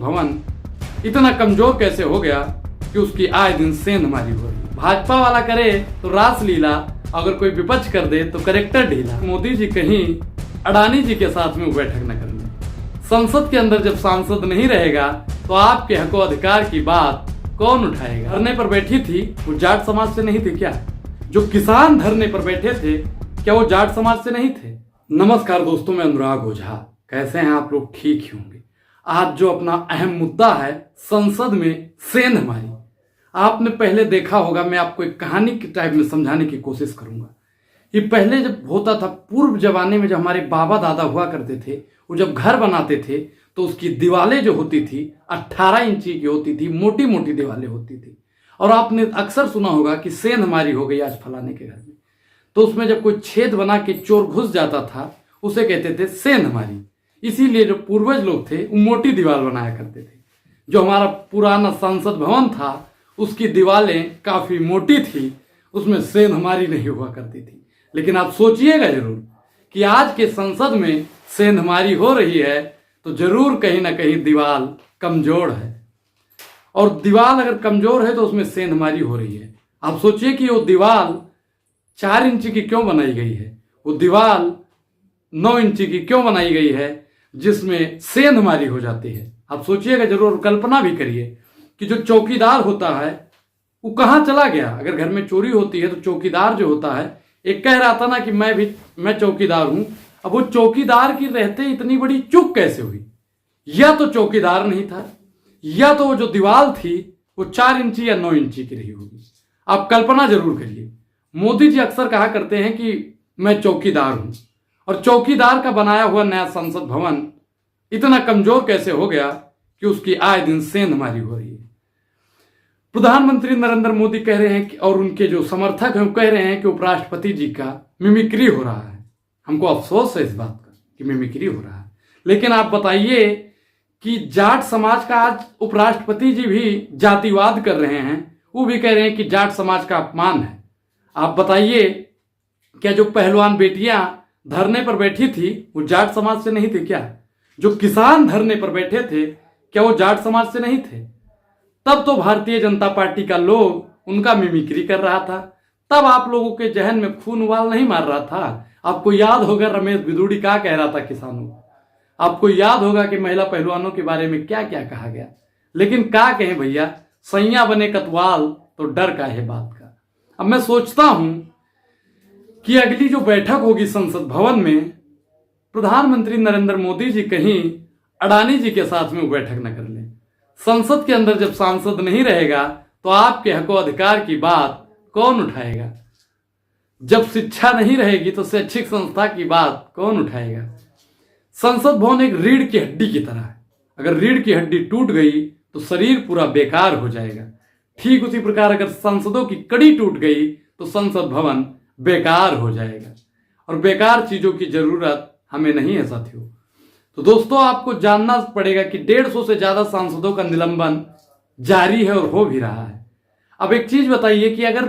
भवन इतना कमजोर कैसे हो गया कि उसकी आए दिन सेंधमारी हो रही। भाजपा वाला करे तो रासलीला, अगर कोई विपक्ष कर दे तो करेक्टर ढीला। मोदी जी कहीं अडानी जी के साथ में बैठक न कर ले। संसद के अंदर जब सांसद नहीं रहेगा तो आपके हक और अधिकार की बात कौन उठाएगा। धरने पर बैठी थी वो जाट समाज से नहीं थी क्या? जो किसान धरने पर बैठे थे क्या वो जाट समाज से नहीं थे? नमस्कार दोस्तों, मैं अनुराग ओझा। कैसे हैं आप लोग? ठीक ही होंगे। आज जो अपना अहम मुद्दा है संसद में सेंधमारी, आपने पहले देखा होगा। मैं आपको एक कहानी के टाइप में समझाने की कोशिश करूंगा। ये पहले जब होता था, पूर्व जमाने में जब हमारे बाबा दादा हुआ करते थे, वो जब घर बनाते थे तो उसकी दीवारें जो होती थी 18 इंची की होती थी, मोटी मोटी दीवारें होती थी। और आपने अक्सर सुना होगा कि सेंधमारी हो गई आज फलाने के घर में, तो उसमें जब कोई छेद बना के चोर घुस जाता था उसे कहते थे सेंधमारी। इसीलिए जो पूर्वज लोग थे वो मोटी दीवार बनाया करते थे। जो हमारा पुराना संसद भवन था उसकी दीवारें काफी मोटी थी, उसमें सेंधमारी नहीं हुआ करती थी। लेकिन आप सोचिएगा जरूर कि आज के संसद में सेंधमारी हो रही है तो जरूर कहीं ना कहीं दीवार कमजोर है। और दीवार अगर कमजोर है तो उसमें सेंधमारी हो रही है। आप सोचिए कि वो दीवार 4 इंची की क्यों बनाई गई है, वो दीवार 9 इंची की क्यों बनाई गई है जिसमें सेंधमारी हो जाती है। आप सोचिएगा जरूर, कल्पना भी करिए कि जो चौकीदार होता है वो कहाँ चला गया। अगर घर में चोरी होती है तो चौकीदार जो होता है, एक कह रहा था ना कि मैं चौकीदार हूं। अब वो चौकीदार की रहते इतनी बड़ी चूक कैसे हुई? या तो चौकीदार नहीं था, या तो वो जो दीवार थी वो 4 इंची या 9 इंची की रही होगी। आप कल्पना जरूर करिए। मोदी जी अक्सर कहा करते हैं कि मैं चौकीदार हूं, और चौकीदार का बनाया हुआ नया संसद भवन इतना कमजोर कैसे हो गया कि उसकी आए दिन सेंधमारी हो रही है। प्रधानमंत्री नरेंद्र मोदी कह रहे हैं कि, और उनके जो समर्थक हैं वो कह रहे हैं कि उपराष्ट्रपति जी का मिमिक्री हो रहा है। हमको अफसोस है इस बात का कि मिमिक्री हो रहा है। लेकिन आप बताइए कि जाट समाज का आज उपराष्ट्रपति जी भी जातिवाद कर रहे हैं। वो भी कह रहे हैं कि जाट समाज का अपमान है। आप बताइए, क्या जो पहलवान बेटियां धरने पर बैठी थी वो जाट समाज से नहीं थी क्या? जो किसान धरने पर बैठे थे क्या वो जाट समाज से नहीं थे? तब तो भारतीय जनता पार्टी का लोग उनका मिमिक्री कर रहा था। तब आप लोगों के जहन में खून उबाल नहीं मार रहा था। आपको याद होगा रमेश बिदुड़ी क्या कह रहा था किसानों को। आपको याद होगा कि महिला पहलवानों के बारे में क्या क्या कहा गया। लेकिन क्या कहें भैया, सैया बने कतवाल तो डर का है बात का। अब मैं सोचता हूं कि अगली जो बैठक होगी संसद भवन में, प्रधानमंत्री नरेंद्र मोदी जी कहीं अडानी जी के साथ में बैठक न कर ले। संसद के अंदर जब सांसद नहीं रहेगा तो आपके हक और अधिकार की बात कौन उठाएगा? जब शिक्षा नहीं रहेगी तो शैक्षिक संस्था की बात कौन उठाएगा? संसद भवन एक रीढ़ की हड्डी की तरह है। अगर रीढ़ की हड्डी टूट गई तो शरीर पूरा बेकार हो जाएगा। ठीक उसी प्रकार अगर सांसदों की कड़ी टूट गई तो संसद भवन बेकार हो जाएगा। और बेकार चीजों की जरूरत हमें नहीं है साथियों। तो दोस्तों, आपको जानना पड़ेगा कि 150 से ज्यादा सांसदों का निलंबन जारी है और हो भी रहा है। अब एक चीज बताइए कि अगर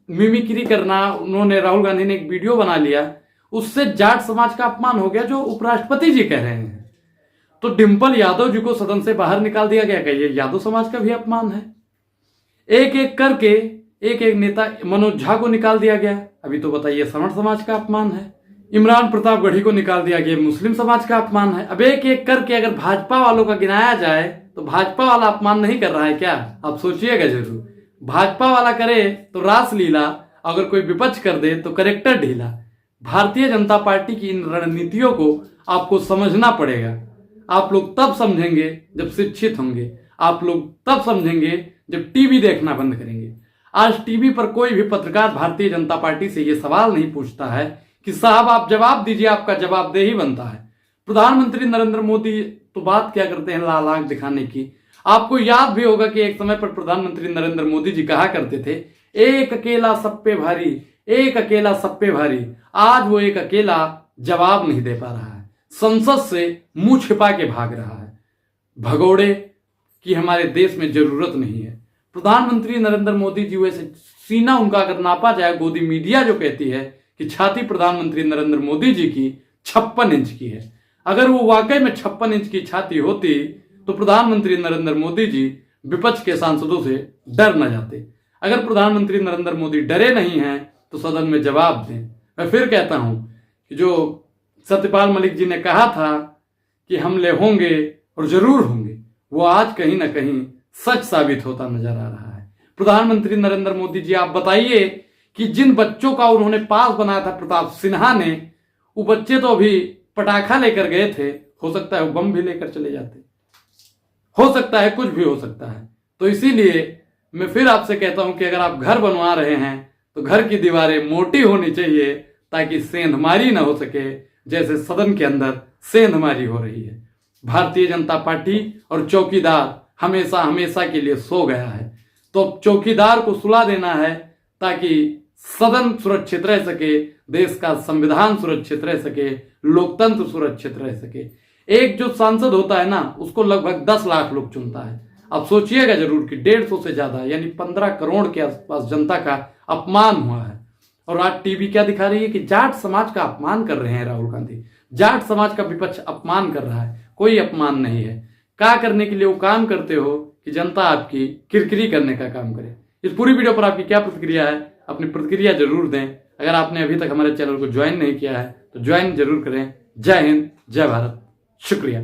मिमिक्री करना, उन्होंने राहुल गांधी ने एक वीडियो बना लिया, उससे जाट समाज का अपमान हो गया जो उपराष्ट्रपति जी कह रहे हैं, तो डिंपल यादव जी को सदन से बाहर निकाल दिया गया। क्या ये यादव समाज का भी अपमान है? एक एक करके एक एक नेता, मनोज झा को निकाल दिया गया, अभी तो बताइए सवर्ण समाज का अपमान है। इमरान प्रतापगढ़ी को निकाल दिया गया, मुस्लिम समाज का अपमान है। अब एक एक करके अगर भाजपा वालों का गिनाया जाए तो भाजपा वाला अपमान नहीं कर रहा है क्या? आप सोचिएगा जरूर। भाजपा वाला करे तो रासलीला, अगर कोई विपक्ष कर दे तो करेक्टर ढीला। भारतीय जनता पार्टी की इन रणनीतियों को आपको समझना पड़ेगा। आप लोग तब समझेंगे जब शिक्षित होंगे। आप लोग तब समझेंगे जब टीवी देखना बंद करेंगे। आज टीवी पर कोई भी पत्रकार भारतीय जनता पार्टी से यह सवाल नहीं पूछता है कि साहब आप जवाब दीजिए, आपका जवाबदेही बनता है। प्रधानमंत्री नरेंद्र मोदी तो बात क्या करते हैं लाल आंख दिखाने की। आपको याद भी होगा कि एक समय पर प्रधानमंत्री नरेंद्र मोदी जी कहा करते थे, एक अकेला सब पे भारी, एक अकेला सब पे भारी। आज वो एक अकेला जवाब नहीं दे पा रहा है, संसद से मुंह छिपा के भाग रहा है। भगोड़े की हमारे देश में जरूरत नहीं है। प्रधानमंत्री नरेंद्र मोदी जी वैसे सीना उनका अगर नापा जाए, गोदी मीडिया जो कहती है कि छाती प्रधानमंत्री नरेंद्र मोदी जी की 56 इंच की है। अगर वो वाकई में 56 इंच की छाती होती तो प्रधानमंत्री नरेंद्र मोदी जी विपक्ष के सांसदों से डर न जाते। अगर प्रधानमंत्री नरेंद्र मोदी डरे नहीं हैं तो सदन में जवाब दें। मैं फिर कहता हूं कि जो सत्यपाल मलिक जी ने कहा था कि हमले होंगे और जरूर होंगे, वो आज कहीं ना कहीं सच साबित होता नजर आ रहा है। प्रधानमंत्री नरेंद्र मोदी जी, आप बताइए कि जिन बच्चों का उन्होंने पास बनाया था प्रताप सिन्हा ने, वो बच्चे तो अभी पटाखा लेकर गए थे, हो सकता है वो बम भी लेकर चले जाते, हो सकता है कुछ भी हो सकता है। तो इसीलिए मैं फिर आपसे कहता हूं कि अगर आप घर बनवा रहे हैं तो घर की दीवारें मोटी होनी चाहिए ताकि सेंधमारी ना हो सके, जैसे सदन के अंदर सेंधमारी हो रही है। भारतीय जनता पार्टी और चौकीदार हमेशा हमेशा के लिए सो गया है, तो चौकीदार को सुला देना है ताकि सदन सुरक्षित रह सके, देश का संविधान सुरक्षित रह सके, लोकतंत्र सुरक्षित रह सके। एक जो सांसद होता है ना, उसको लगभग 10 लाख लोग चुनता है। अब सोचिएगा जरूर कि 150 से ज्यादा यानी 15 करोड़ के आसपास जनता का अपमान हुआ है। और आज टीवी क्या दिखा रही है कि जाट समाज का अपमान कर रहे हैं राहुल गांधी, जाट समाज का विपक्ष अपमान कर रहा है। कोई अपमान नहीं है। क्या करने के लिए वो काम करते हो कि जनता आपकी किरकिरी करने का काम करे। इस पूरी वीडियो पर आपकी क्या प्रतिक्रिया है, अपनी प्रतिक्रिया जरूर दें। अगर आपने अभी तक हमारे चैनल को ज्वाइन नहीं किया है तो ज्वाइन जरूर करें। जय हिंद, जय भारत, शुक्रिया।